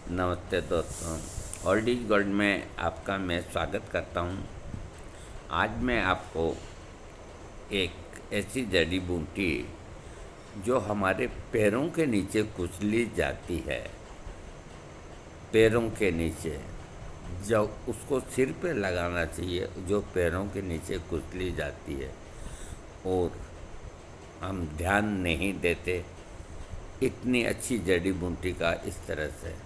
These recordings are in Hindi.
नमस्ते दोस्तों। ओल्ड इज गोल्ड में आपका मैं स्वागत करता हूँ। आज मैं आपको एक ऐसी जड़ी बूटी जो हमारे पैरों के नीचे कुचली जाती है, पैरों के नीचे, जब उसको सिर पे लगाना चाहिए, जो पैरों के नीचे कुचली जाती है और हम ध्यान नहीं देते इतनी अच्छी जड़ी बूटी का इस तरह से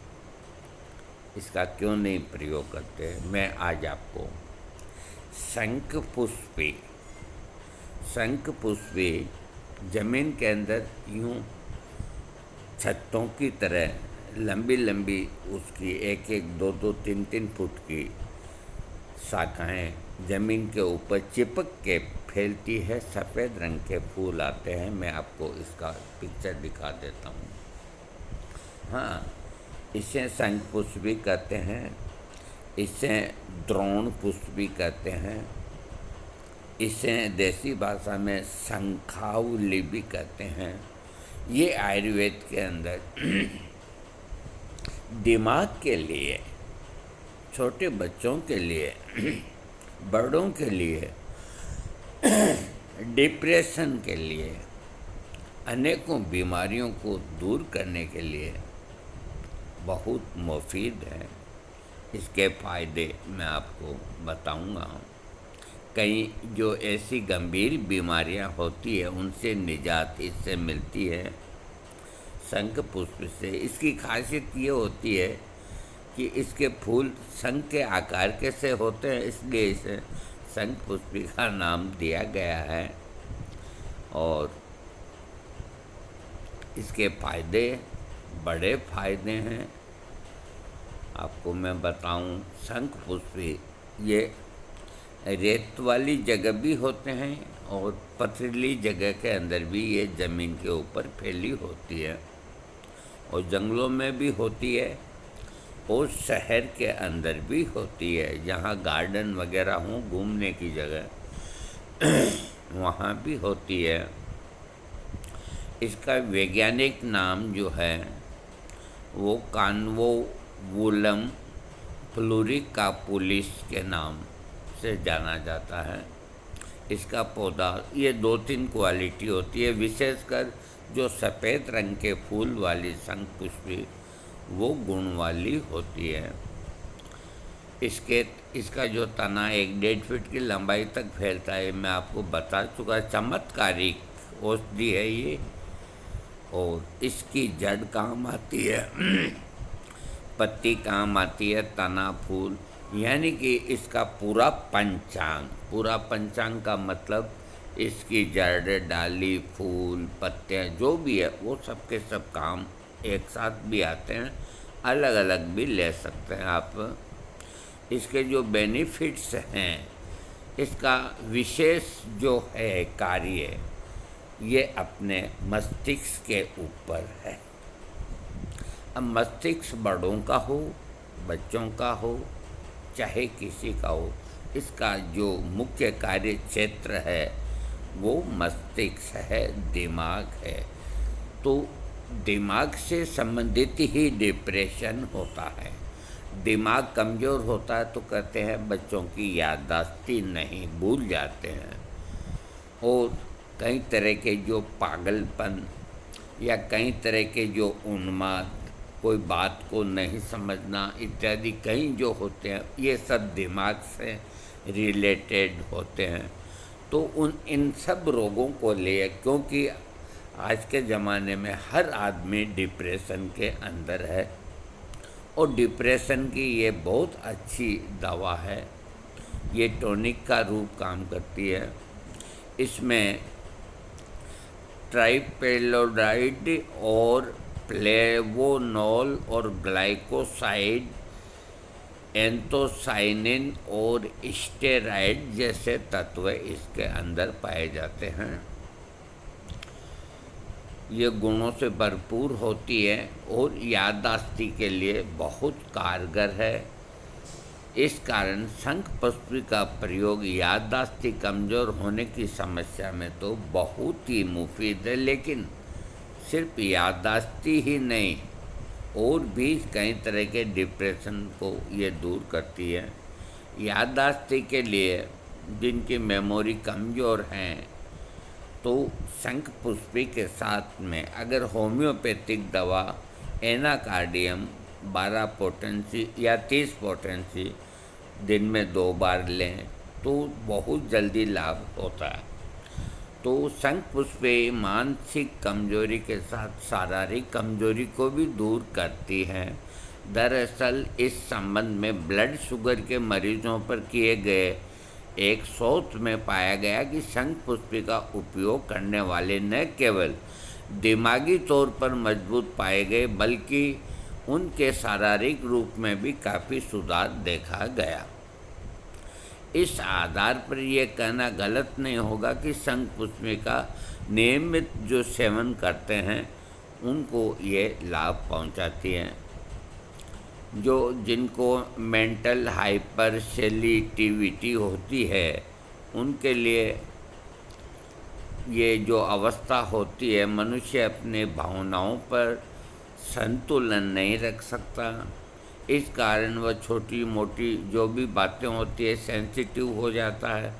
इसका क्यों नहीं प्रयोग करते। मैं आज आपको शंख पुष्पी जमीन के अंदर यूं छत्तों की तरह लंबी लंबी उसकी एक एक दो दो तीन तीन फुट की शाखाएं जमीन के ऊपर चिपक के फैलती है, सफ़ेद रंग के फूल आते हैं। मैं आपको इसका पिक्चर दिखा देता हूँ। हाँ, इसे शंख पुष्प भी कहते हैं, इसे द्रोण पुष्प भी कहते हैं, इसे देसी भाषा में शंखावली भी कहते हैं। ये आयुर्वेद के अंदर दिमाग के लिए, छोटे बच्चों के लिए, बड़ों के लिए, डिप्रेशन के लिए, अनेकों बीमारियों को दूर करने के लिए बहुत मुफीद है। इसके फ़ायदे मैं आपको बताऊंगा। कई जो ऐसी गंभीर बीमारियां होती है उनसे निजात इससे मिलती है, शंख पुष्प से। इसकी खासियत ये होती है कि इसके फूल शंख के आकार के से होते हैं, इसलिए इसे शंख पुष्पी का नाम दिया गया है। और इसके फ़ायदे बड़े फ़ायदे हैं। आपको मैं बताऊं, शंख पुष्पी ये रेत वाली जगह भी होते हैं और पथरीली जगह के अंदर भी ये ज़मीन के ऊपर फैली होती है, और जंगलों में भी होती है, और शहर के अंदर भी होती है। जहाँ गार्डन वगैरह हों, घूमने की जगह वहाँ भी होती है। इसका वैज्ञानिक नाम जो है वो कान्वोवुलम प्लूरिकापुलिस के नाम से जाना जाता है। इसका पौधा, ये 2-3 क्वालिटी होती है, विशेषकर जो सफ़ेद रंग के फूल वाली शंख पुष्पी वो गुण वाली होती है। इसका जो तना 1-1.5 फीट की लंबाई तक फैलता है, मैं आपको बता चुका। चमत्कारिक औषधि है ये। और इसकी जड़ काम आती है, पत्ती काम आती है, तना, फूल, यानी कि इसका पूरा पंचांग का मतलब इसकी जड़, डाली, फूल, पत्तियाँ जो भी है वो सब के सब काम एक साथ भी आते हैं, अलग अलग भी ले सकते हैं आप। इसके जो बेनिफिट्स हैं, इसका विशेष जो है कार्य, ये अपने मस्तिष्क के ऊपर है। अब मस्तिष्क बड़ों का हो, बच्चों का हो, चाहे किसी का हो, इसका जो मुख्य कार्य क्षेत्र है वो मस्तिष्क है, दिमाग है। तो दिमाग से संबंधित ही डिप्रेशन होता है। दिमाग कमज़ोर होता है तो कहते हैं बच्चों की याददाश्ती नहीं, भूल जाते हैं, और कई तरह के जो पागलपन या कई तरह के जो उन्माद, कोई बात को नहीं समझना इत्यादि कई जो होते हैं, ये सब दिमाग से रिलेटेड होते हैं। तो इन सब रोगों को लिए, क्योंकि आज के ज़माने में हर आदमी डिप्रेशन के अंदर है, और डिप्रेशन की ये बहुत अच्छी दवा है। ये टॉनिक का रूप काम करती है। इसमें ट्राइपेलोडाइड और फ्लेवोनॉल और ग्लाइकोसाइड, एंथोसाइनिन और स्टेरॉइड जैसे तत्व इसके अंदर पाए जाते हैं। ये गुणों से भरपूर होती है और याददाश्ती के लिए बहुत कारगर है। इस कारण शंख पुष्पी का प्रयोग याददाश्ती कमज़ोर होने की समस्या में तो बहुत ही मुफीद है। लेकिन सिर्फ याददाश्ती ही नहीं, और भी कई तरह के डिप्रेशन को ये दूर करती है। याददाश्त के लिए जिनकी मेमोरी कमज़ोर हैं, तो शंखपुष्पी के साथ में अगर होम्योपैथिक दवा एनाकार्डियम 12 पोटेंसी या 30 पोटेंसी दिन में 2 बार लें तो बहुत जल्दी लाभ होता है। तो शंखपुष्पी मानसिक कमजोरी के साथ शारीरिक कमजोरी को भी दूर करती है। दरअसल इस संबंध में ब्लड शुगर के मरीजों पर किए गए एक शोध में पाया गया कि शंखपुष्पी का उपयोग करने वाले न केवल दिमागी तौर पर मजबूत पाए गए बल्कि उनके शारीरिक रूप में भी काफ़ी सुधार देखा गया। इस आधार पर यह कहना गलत नहीं होगा कि शंखपुष्पी का नियमित जो सेवन करते हैं उनको ये लाभ पहुंचाती है। जो जिनको मेंटल हाइपर सेंसिटिविटी होती है उनके लिए ये जो अवस्था होती है, मनुष्य अपने भावनाओं पर संतुलन नहीं रख सकता। इस कारण वह छोटी मोटी जो भी बातें होती है सेंसिटिव हो जाता है,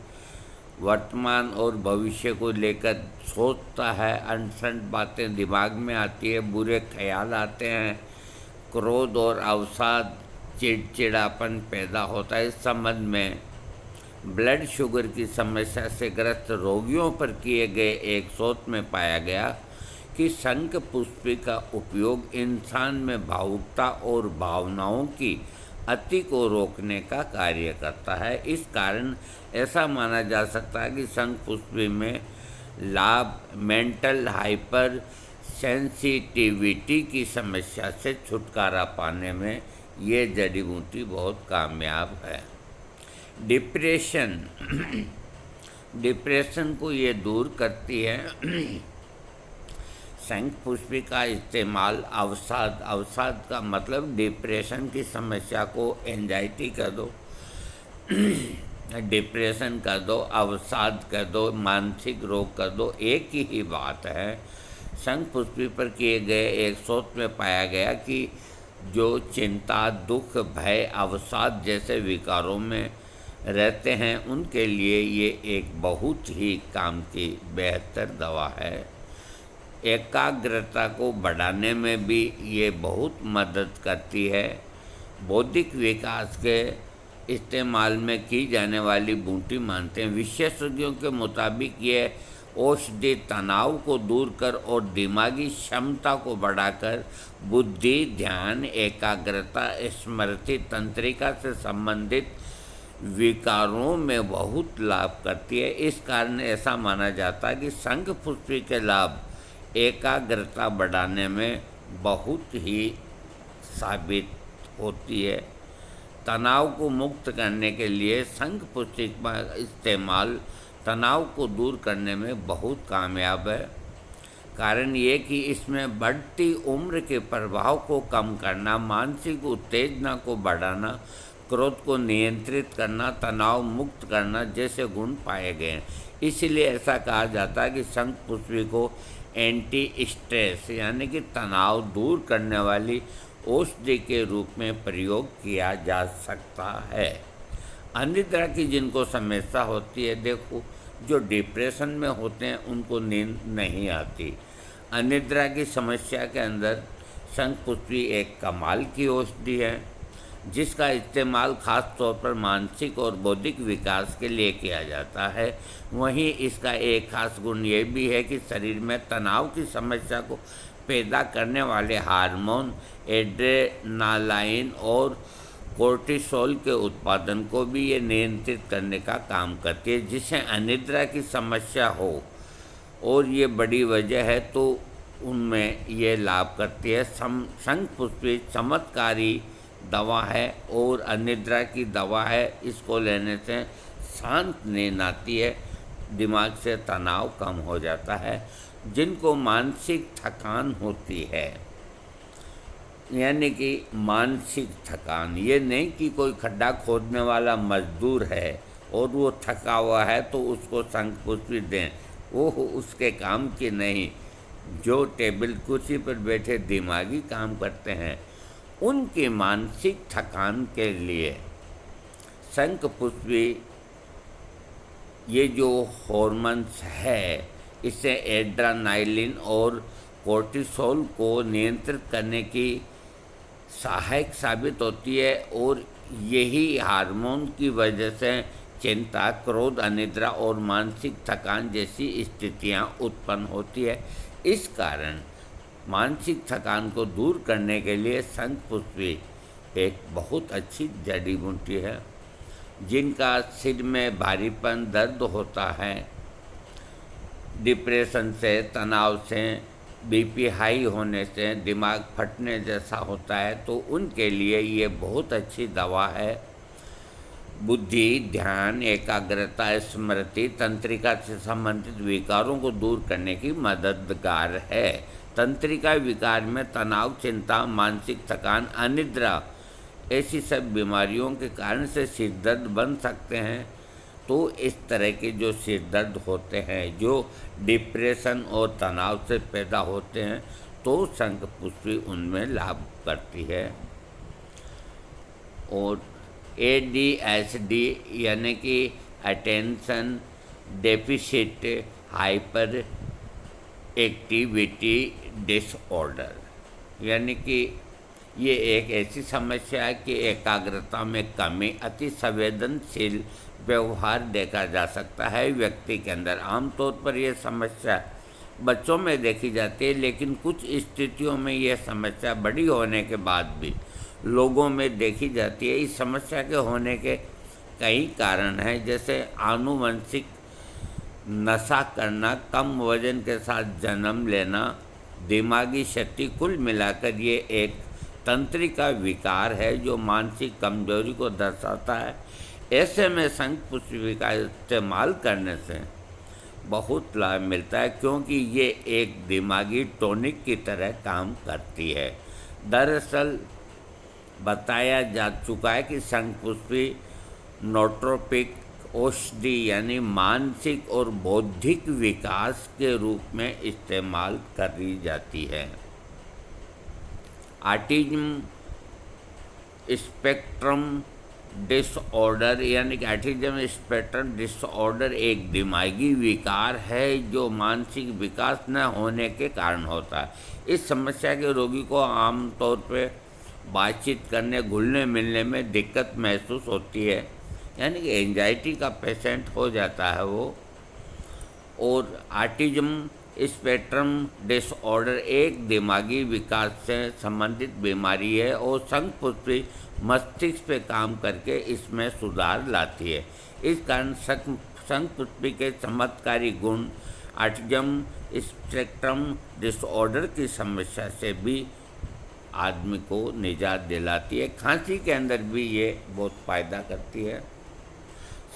वर्तमान और भविष्य को लेकर सोचता है, अनसंट बातें दिमाग में आती है, बुरे ख्याल आते हैं, क्रोध और अवसाद चिड़चिड़ापन पैदा होता है। इस संबंध में ब्लड शुगर की समस्या से ग्रस्त रोगियों पर किए गए एक शोध में पाया गया कि शंखपुष्पी का उपयोग इंसान में भावुकता और भावनाओं की अति को रोकने का कार्य करता है। इस कारण ऐसा माना जा सकता है कि शंखपुष्पी में लाभ मेंटल हाइपर सेंसिटिविटी की समस्या से छुटकारा पाने में ये जड़ी बूटी बहुत कामयाब है। डिप्रेशन को ये दूर करती है। शंखपुष्पी का इस्तेमाल अवसाद का मतलब डिप्रेशन की समस्या को एंजाइटी कर दो, डिप्रेशन कर दो, अवसाद कर दो, मानसिक रोग कर दो, एक ही बात है। शंखपुष्पी पर किए गए एक शोध में पाया गया कि जो चिंता, दुख, भय, अवसाद जैसे विकारों में रहते हैं उनके लिए ये एक बहुत ही काम की बेहतर दवा है। एकाग्रता को बढ़ाने में भी ये बहुत मदद करती है। बौद्धिक विकास के इस्तेमाल में की जाने वाली बूटी मानते हैं। विशेषज्ञों के मुताबिक ये औषधि तनाव को दूर कर और दिमागी क्षमता को बढ़ाकर बुद्धि, ध्यान, एकाग्रता, स्मृति तंत्रिका से संबंधित विकारों में बहुत लाभ करती है। इस कारण ऐसा माना जाता है कि शंखपुष्पी के लाभ एकाग्रता बढ़ाने में बहुत ही साबित होती है। तनाव को मुक्त करने के लिए शंखपुष्पी का इस्तेमाल तनाव को दूर करने में बहुत कामयाब है। कारण ये कि इसमें बढ़ती उम्र के प्रभाव को कम करना, मानसिक उत्तेजना को बढ़ाना, क्रोध को नियंत्रित करना, तनाव मुक्त करना जैसे गुण पाए गए हैं। इसलिए ऐसा कहा जाता है कि शंखपुष्पी को एंटी स्ट्रेस यानी कि तनाव दूर करने वाली औषधि के रूप में प्रयोग किया जा सकता है। अनिद्रा की जिनको समस्या होती है, देखो जो डिप्रेशन में होते हैं उनको नींद नहीं आती। अनिद्रा की समस्या के अंदर शंखपुष्पी एक कमाल की औषधि है जिसका इस्तेमाल खास तौर पर मानसिक और बौद्धिक विकास के लिए किया जाता है। वहीं इसका एक खास गुण ये भी है कि शरीर में तनाव की समस्या को पैदा करने वाले हार्मोन एड्रेनालाइन और कोर्टिसोल के उत्पादन को भी ये नियंत्रित करने का काम करती है। जिसे अनिद्रा की समस्या हो और ये बड़ी वजह है तो उनमें ये लाभ करती है। शंखपुष्पी चमत्कारी दवा है और अनिद्रा की दवा है। इसको लेने से शांत नींद आती है, दिमाग से तनाव कम हो जाता है। जिनको मानसिक थकान होती है, यानी कि मानसिक थकान, ये नहीं कि कोई खड्डा खोदने वाला मजदूर है और वो थका हुआ है तो उसको शंखपुष्पी दें, वो उसके काम की नहीं। जो टेबल कुर्सी पर बैठे दिमागी काम करते हैं, उनकी मानसिक थकान के लिए शंखपुष्पी, ये जो हॉर्मोन्स है, इससे एड्रेनालिन और कोर्टिसोल को नियंत्रित करने की सहायक साबित होती है, और यही हार्मोन की वजह से चिंता, क्रोध, अनिद्रा और मानसिक थकान जैसी स्थितियां उत्पन्न होती है। इस कारण मानसिक थकान को दूर करने के लिए शंखपुष्पी एक बहुत अच्छी जड़ी बूटी है। जिनका सिर में भारीपन, दर्द होता है, डिप्रेशन से, तनाव से, बीपी हाई होने से, दिमाग फटने जैसा होता है, तो उनके लिए ये बहुत अच्छी दवा है। बुद्धि, ध्यान, एकाग्रता, स्मृति, तंत्रिका से संबंधित विकारों को दूर करने की मददगार है। तंत्रिका विकार में तनाव, चिंता, मानसिक थकान, अनिद्रा, ऐसी सब बीमारियों के कारण से सिर दर्द बन सकते हैं। तो इस तरह के जो सिर दर्द होते हैं, जो डिप्रेशन और तनाव से पैदा होते हैं, तो शंखपुष्पी उनमें लाभ करती है। और ADHD यानी कि attention deficit hyper activity disorder, यानी कि ये एक ऐसी समस्या है कि एकाग्रता में कमी, अति संवेदनशील व्यवहार देखा जा सकता है व्यक्ति के अंदर। आमतौर पर यह समस्या बच्चों में देखी जाती है, लेकिन कुछ स्थितियों में यह समस्या बड़ी होने के बाद भी लोगों में देखी जाती है। इस समस्या के होने के कई कारण हैं, जैसे आनुवंशिक, नशा करना, कम वजन के साथ जन्म लेना, दिमागी शक्ति, कुल मिलाकर ये एक तंत्रिका विकार है जो मानसिक कमजोरी को दर्शाता है। ऐसे में शंखपुष्पी का इस्तेमाल करने से बहुत लाभ मिलता है, क्योंकि ये एक दिमागी टॉनिक की तरह काम करती है। दरअसल बताया जा चुका है कि शंखपुष्पी नोट्रोपिक औषधि यानी मानसिक और बौद्धिक विकास के रूप में इस्तेमाल करी जाती है। ऑटिज्म स्पेक्ट्रम डिसऑर्डर यानी कि ऑटिज्म स्पेक्ट्रम डिसऑर्डर एक दिमागी विकार है जो मानसिक विकास न होने के कारण होता है। इस समस्या के रोगी को आमतौर पर बातचीत करने, घुलने मिलने में दिक्कत महसूस होती है, यानी कि एंजाइटी का पेशेंट हो जाता है वो। और ऑटिज्म स्पेक्ट्रम डिसऑर्डर एक दिमागी विकास से संबंधित बीमारी है और शंखपुष्पी मस्तिष्क पे काम करके इसमें सुधार लाती है। इस कारण शंखपुष्पी के चमत्कारी गुण ऑटिज्म स्पेक्ट्रम डिसऑर्डर की समस्या से भी आदमी को निजात दिलाती है। खांसी के अंदर भी ये बहुत फ़ायदा करती है।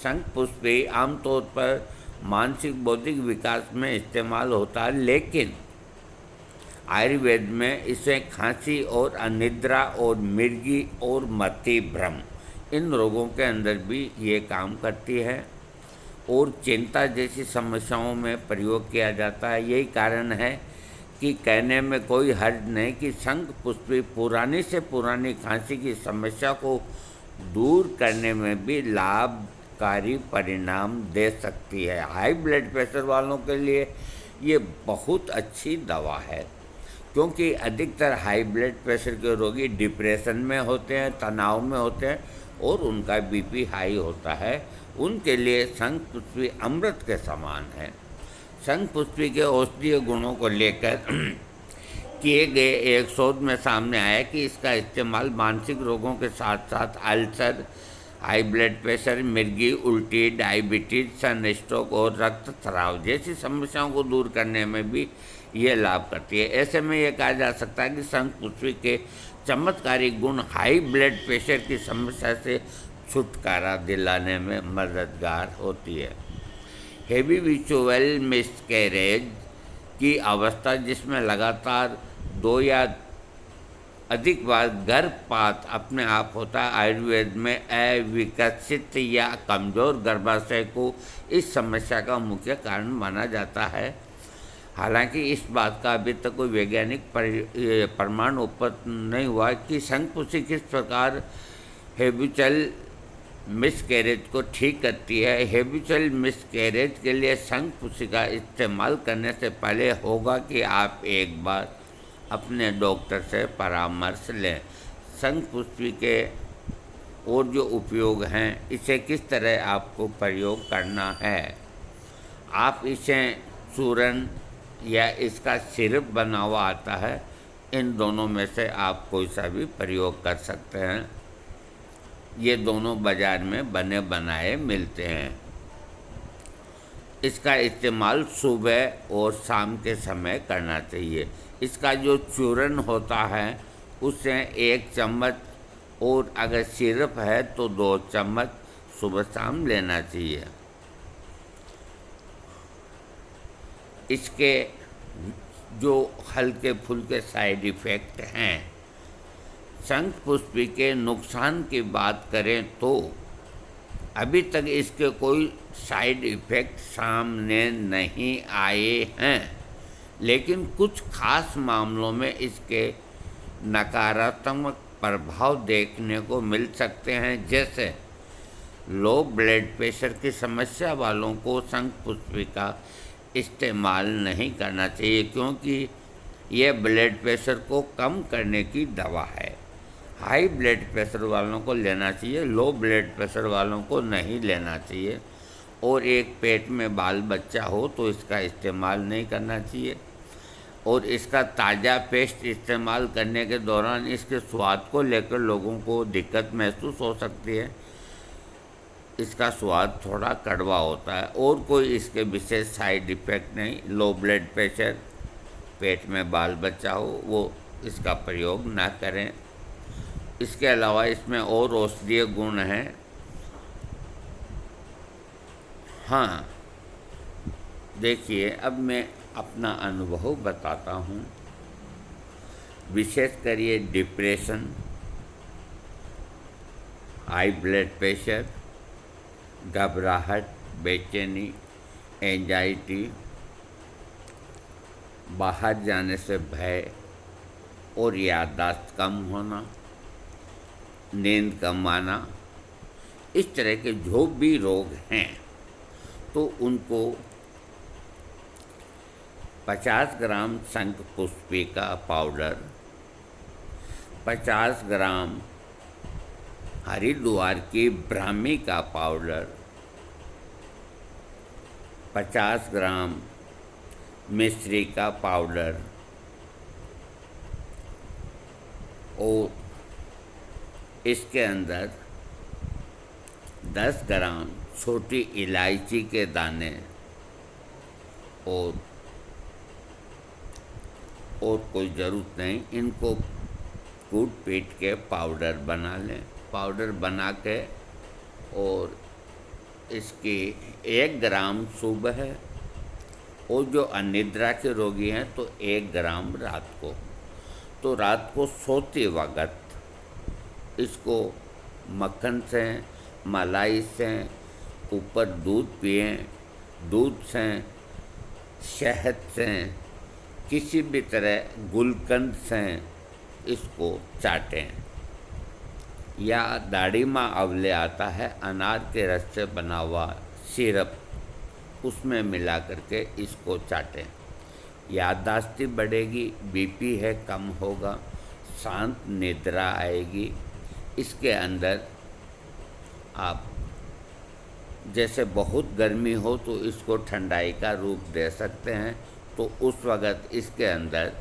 शंखपुष्पी आमतौर पर मानसिक बौद्धिक विकास में इस्तेमाल होता है, लेकिन आयुर्वेद में इसे खांसी और अनिद्रा और मिर्गी और मति भ्रम, इन रोगों के अंदर भी ये काम करती है। और चिंता जैसी समस्याओं में प्रयोग किया जाता है। यही कारण है कि कहने में कोई हर्ज नहीं कि शंखपुष्पी पुरानी से पुरानी खांसी की समस्या को दूर करने में भी लाभकारी परिणाम दे सकती है। हाई ब्लड प्रेशर वालों के लिए ये बहुत अच्छी दवा है, क्योंकि अधिकतर हाई ब्लड प्रेशर के रोगी डिप्रेशन में होते हैं, तनाव में होते हैं और उनका बीपी हाई होता है। उनके लिए शंखपुष्पी अमृत के समान है। शंखपुष्पी के औषधीय गुणों को लेकर किए गए एक शोध में सामने आया कि इसका इस्तेमाल मानसिक रोगों के साथ साथ अल्सर, हाई ब्लड प्रेशर, मिर्गी, उल्टी, डायबिटीज, सनस्ट्रोक और रक्तस्राव जैसी समस्याओं को दूर करने में भी ये लाभ करती है। ऐसे में ये कहा जा सकता है कि शंखपुष्पी के चमत्कारी गुण हाई ब्लड प्रेशर की समस्या से छुटकारा दिलाने में मददगार होती है। हेवी विजुअल मिसकैरेज की अवस्था, जिसमें लगातार 2 या अधिक बार गर्भपात अपने आप होता है, आयुर्वेद में अविकसित या कमज़ोर गर्भाशय को इस समस्या का मुख्य कारण माना जाता है। हालांकि इस बात का अभी तक कोई वैज्ञानिक प्रमाण उपलब्ध नहीं हुआ कि शंखपुष्पी किस प्रकार हेबिचुअल मिसकैरेज को ठीक करती है। हेबिचुअल मिसकैरेज के लिए शंखपुष्पी का इस्तेमाल करने से पहले होगा कि आप एक बार अपने डॉक्टर से परामर्श लें। शंखपुष्पी के और जो उपयोग हैं, इसे किस तरह आपको प्रयोग करना है। आप इसे चूर्ण या इसका सिरप बना हुआ आता है, इन दोनों में से आप कोई सा भी प्रयोग कर सकते हैं। ये दोनों बाज़ार में बने बनाए मिलते हैं। इसका इस्तेमाल सुबह और शाम के समय करना चाहिए। इसका जो चूर्ण होता है उससे 1 चम्मच, और अगर सिरप है तो 2 चम्मच सुबह शाम लेना चाहिए। इसके जो हल्के फुल्के साइड इफ़ेक्ट हैं, शंखपुष्पी के नुकसान की बात करें तो अभी तक इसके कोई साइड इफ़ेक्ट सामने नहीं आए हैं, लेकिन कुछ खास मामलों में इसके नकारात्मक प्रभाव देखने को मिल सकते हैं। जैसे लो ब्लड प्रेशर की समस्या वालों को शंखपुष्पी का इस्तेमाल नहीं करना चाहिए, क्योंकि यह ब्लड प्रेशर को कम करने की दवा है। हाई ब्लड प्रेशर वालों को लेना चाहिए, लो ब्लड प्रेशर वालों को नहीं लेना चाहिए। और एक पेट में बाल बच्चा हो तो इसका इस्तेमाल नहीं करना चाहिए। और इसका ताज़ा पेस्ट इस्तेमाल करने के दौरान इसके स्वाद को लेकर लोगों को दिक्कत महसूस हो सकती है। इसका स्वाद थोड़ा कड़वा होता है और कोई इसके विशेष साइड इफ़ेक्ट नहीं। लो ब्लड प्रेशर, पेट में बाल बच्चा हो, वो इसका प्रयोग ना करें। इसके अलावा इसमें और औषधीय गुण हैं। हाँ, देखिए, अब मैं अपना अनुभव बताता हूँ। विशेषकर ये डिप्रेशन, हाई ब्लड प्रेशर, घबराहट, बेचैनी, एंजाइटी, बाहर जाने से भय और याददाश्त कम होना, नींद कम आना, इस तरह के जो भी रोग हैं तो उनको 50 ग्राम शंखपुष्पी का पाउडर, 50 ग्राम हरिद्वार की ब्राह्मी का पाउडर, 50 ग्राम मिश्री का पाउडर और इसके अंदर 10 ग्राम छोटी इलायची के दाने और कोई ज़रूरत नहीं, इनको कूट पीट के पाउडर बना लें। पाउडर बना के और इसकी 1 ग्राम सुबह है, और जो अनिद्रा के रोगी हैं तो 1 ग्राम रात को। तो रात को सोते वक्त इसको मक्खन से, मलाई से, ऊपर दूध पिएं, दूध से, शहद से, किसी भी तरह गुलकंद से इसको चाटें। या दाढ़ीमा आंवले आता है, अनार के रस से बना हुआ सिरप, उसमें मिला करके इसको चाटें। याददाश्त बढ़ेगी, बीपी है कम होगा, शांत निद्रा आएगी। इसके अंदर आप जैसे बहुत गर्मी हो तो इसको ठंडाई का रूप दे सकते हैं, तो उस वक़्त इसके अंदर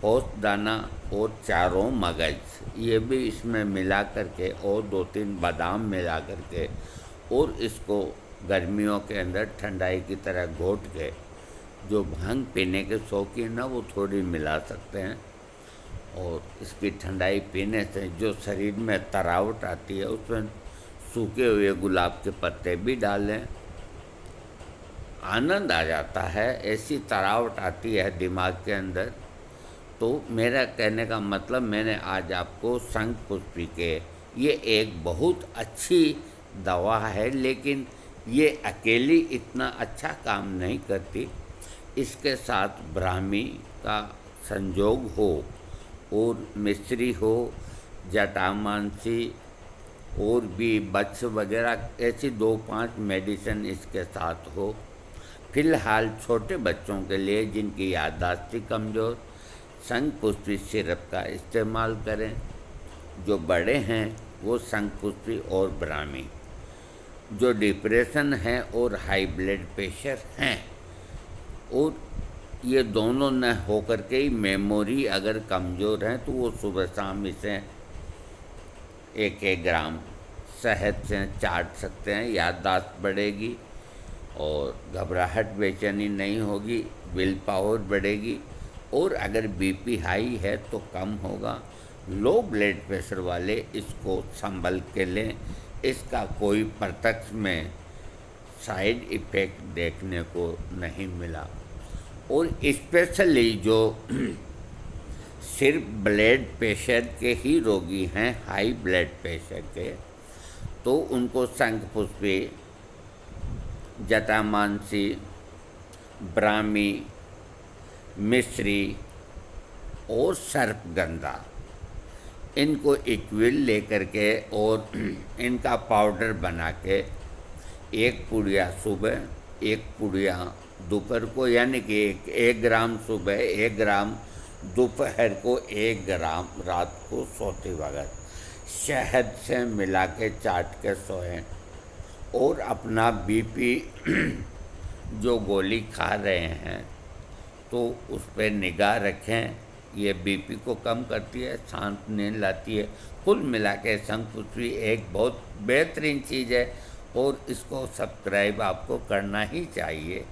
पोस्तदाना और चारों मगज ये भी इसमें मिला करके और 2-3 बादाम मिला करके और इसको गर्मियों के अंदर ठंडाई की तरह घोट के, जो भांग पीने के शौकीन है वो थोड़ी मिला सकते हैं। और इसकी ठंडाई पीने से जो शरीर में तरावट आती है उसमें सूखे हुए गुलाब के पत्ते भी डालें, आनंद आ जाता है। ऐसी तरावट आती है दिमाग के अंदर। तो मेरा कहने का मतलब, मैंने आज आपको शंखपुष्पी के, ये एक बहुत अच्छी दवा है, लेकिन ये अकेली इतना अच्छा काम नहीं करती। इसके साथ ब्राह्मी का संयोग हो और मिश्री हो, जटामांसी और भी बच्च वगैरह, ऐसी 2-5 मेडिसिन इसके साथ हो। फिलहाल छोटे बच्चों के लिए जिनकी याददाश्त कमज़ोर, शंखपुष्पी सिरप का इस्तेमाल करें। जो बड़े हैं वो शंखपुष्पी और ब्राह्मी। जो डिप्रेशन है और हाई ब्लड प्रेशर हैं, और ये दोनों न होकर के ही मेमोरी अगर कमज़ोर है, तो वो सुबह शाम इसे 1-1 ग्राम शहद से चाट सकते हैं। याददाश्त बढ़ेगी और घबराहट बेचैनी नहीं होगी, विल पावर बढ़ेगी, और अगर बीपी हाई है तो कम होगा। लो ब्लड प्रेशर वाले इसको संभल के लें। इसका कोई प्रत्यक्ष में साइड इफ़ेक्ट देखने को नहीं मिला। और स्पेशली जो सिर्फ ब्लड प्रेशर के ही रोगी हैं, हाई ब्लड प्रेशर के, तो उनको शंखपुष्पी, जटामांसी, ब्राह्मी, मिश्री और सर्पगंधा, इनको इक्विल लेकर के और इनका पाउडर बना के 1 पुड़िया सुबह, 1 पुड़िया दोपहर को, यानी कि 1 ग्राम सुबह, 1 ग्राम दोपहर को, 1 ग्राम रात को सोते वक्त शहद से मिला के चाट के सोएं। और अपना बीपी जो गोली खा रहे हैं तो उस पर निगाह रखें। ये बीपी को कम करती है, शांत नींद लाती है। कुल मिला के शंखपुष्पी एक बहुत बेहतरीन चीज़ है और इसको सब्सक्राइब आपको करना ही चाहिए।